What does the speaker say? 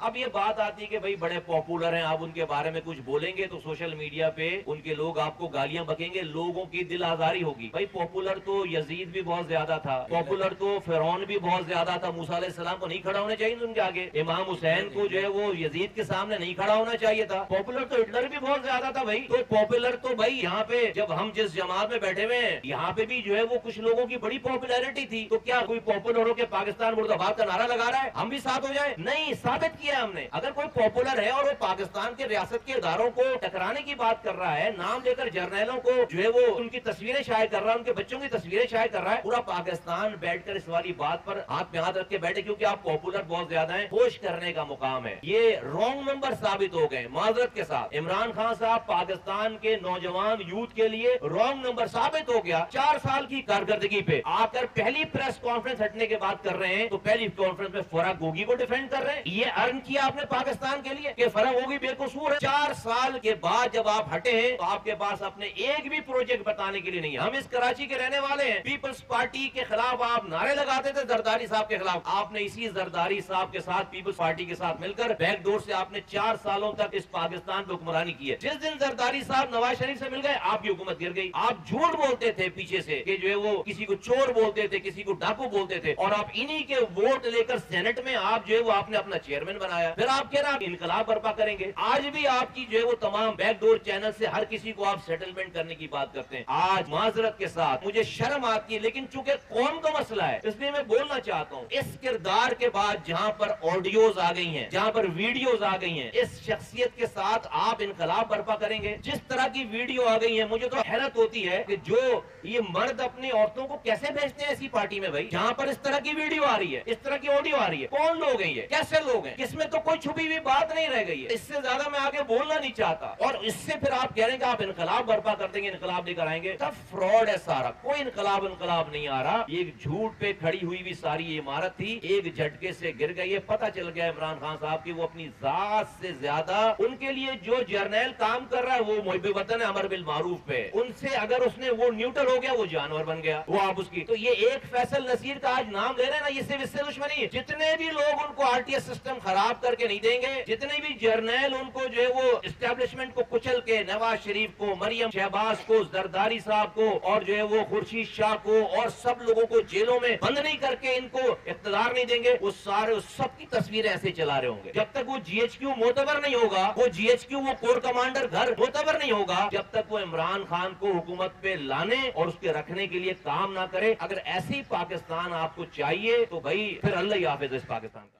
اب یہ بات آتی ہے کہ بھائی بڑے پاپولر ہیں, آپ ان کے بارے میں کچھ بولیں گے تو سوشل میڈیا پہ ان کے لوگ آپ کو گالیاں بکیں گے, لوگوں کی دل آزاری ہوگی. بھائی پاپولر تو یزید بھی بہت زیادہ تھا, پاپولر تو فرعون بھی بہت زیادہ تھا. موسیٰ علیہ السلام کو نہیں کھڑا ہونا چاہیے ان کے آگے, امام حسین کو جو ہے وہ یزید کے سامنے نہیں کھڑا ہونا چاہیے تھا. پاپولر تو ہٹلر بھی بہت زیادہ تھا بھائی. تو پاپولر تو بھائی یہاں پہ جب ہم جس جماعت میں بیٹھے ہوئے ہیں یہاں پہ بھی جو ہے وہ کچھ لوگوں کی بڑی پاپولیرٹی تھی, تو کیا کوئی پاپولر ہو کے پاکستان مرد آباد کا نعرہ لگا رہا ہے ہم بھی ساتھ ہو جائیں؟ نہیں, ثابت کیا ہم نے. اگر کوئی پاپولر ہے اور وہ پاکستان کے ریاست کے اداروں کو ٹکرانے کی بات کر رہا ہے, نام لے کر جرنیلوں کو جو ہے وہ ان کی تصویریں شائع کر رہا ہے, ان کے بچوں کی تصویریں شائع کر رہا ہے, پورا پاکستان بیٹھ کر اس والی بات پر ہاتھ پہ ہاتھ رکھ کے بیٹھے کیونکہ آپ پاپولر بہت زیادہ ہیں, خوش کرنے کا مقام ہے. یہ رانگ نمبر ثابت ہو گئے معذرت کے ساتھ. عمران خان صاحب پاکستان کے نوجوان یوتھ کے لیے رانگ نمبر ثابت ہو گیا. 4 سال کی کارکردگی پہ آ کر پہلی پریس کانفرنس ہٹنے کے بعد کر رہے ہیں, تو پہلی کانفرنس میں فرح گوگی کو ڈیفینڈ کر رہے ہیں. یہ ارن کیا آپ نے پاکستان کے لیے کہ فرح گوگی بے قصور ہے. 4 سال کے بعد جب آپ ہٹے ہیں تو آپ کے پاس اپنے ایک بھی پروجیکٹ بتانے کے لیے نہیں ہے. ہم اس کراچی کے رہنے والے ہیں, پیپلز پارٹی کے خلاف آپ نعرے لگاتے تھے, زرداری صاحب کے خلاف. آپ نے اسی زرداری صاحب کے ساتھ پیپلز پارٹی کے ساتھ مل کر بیک ڈور سے آپ نے 4 سالوں تک اس پاکستان پہ حکمرانی کی ہے. جس دن زرداری صاحب نواز شریف سے مل گئے آپ کی حکومت گر گئی. آپ جھوٹ بولتے تھے پیچھے سے کہ جو ہے وہ کسی کو چور بولتے تھے, کسی کو ڈاکو بولتے تھے, اور آپ انہی کے ووٹ لے کر سینٹ میں آپ جو ہے وہ آپ نے اپنا چیئرمین بنایا. پھر آپ کہہ رہے ہیں انقلاب برپا کریں گے. آج بھی آپ کی جو ہے وہ تمام بیک ڈور چینل سے ہر کسی کو آپ سیٹلمنٹ کرنے کی بات کرتے ہیں. آج معذرت کے ساتھ مجھے شرم آتی ہے, لیکن چونکہ قوم کا مسئلہ ہے اس لیے میں بولنا چاہتا ہوں. اس کردار کے بعد جہاں پر آڈیوز آ گئی ہیں, جہاں پر ویڈیوز آ گئی ہیں, اس شخصیت کے ساتھ آپ انقلاب برپا کریں گے. جس طرح کی ویڈیو آ گئی ہے مجھے تو حیرت ہوتی ہے کہ جو یہ مرد اپنی عورتوں کو کیسے بھیجتے ہیں ایسی پارٹی میں بھائی, جہاں پر اس طرح کی ویڈیو آ رہی ہے, اس طرح کی آڈیو آ رہی ہے. کون لوگ ہیں یہ, کیسے لوگ ہیں, کس میں تو کوئی چھپی ہوئی بات نہیں رہ گئی ہے. اس سے زیادہ میں آگے بولنا نہیں چاہتا. اور اس سے پھر آپ کہہ رہے ہیں کہ آپ انقلاب برپا کر دیں گے, انقلاب لے کر آئیں گے. سب فراڈ ہے سارا, کوئی انقلاب نہیں آ رہا. یہ ایک جھوٹ پہ کھڑی ہوئی بھی ساری عمارت تھی, ایک جھٹکے سے گر گئی ہے. پتہ چل گیا عمران خان صاحب کی وہ اپنی ذات سے زیادہ ان کے لیے جو جرنیل کام کر رہا ہے وہ محب وطن ہے, امر بالمعروف پہ, ان سے اگر اس نے وہ نیوٹرل ہو گیا وہ جانور بن گیا, وہ آپ اس کی. تو یہ ایک فیصل نصیر کا آج نام لے رہے ہیں نا, یہ صرف اس سے دشمنی ہے. جتنے بھی لوگ ان کو آر ٹی ایس سسٹم خراب کر کے نہیں دیں گے, جتنے بھی جرنیل ان کو جو ہے وہ اسٹیبلشمنٹ کو کچل کے, نواز شریف کو, مریم شہباز کو, زرداری صاحب کو, اور جو ہے وہ خورشید شاہ کو, اور سب لوگوں کو جیلوں میں بند نہیں کر کے ان کو اقتدار نہیں دیں گے, وہ سارے سب کی تصویریں ایسے چلا رہے ہوں گے. جب تک وہ جی ایچ کیو معتبر نہیں ہوگا, وہ جی ایچ کیو وہ کور کمانڈر گھر معتبر نہیں ہوگا, جب تک وہ عمران خان کو حکومت پہ لانے اور اس کے رکھنے کے لیے کام نہ کرے. اگر ایسی پاکستان آپ کو چاہیے تو بھائی پھر اللہ ہی حافظ اس پاکستان کا.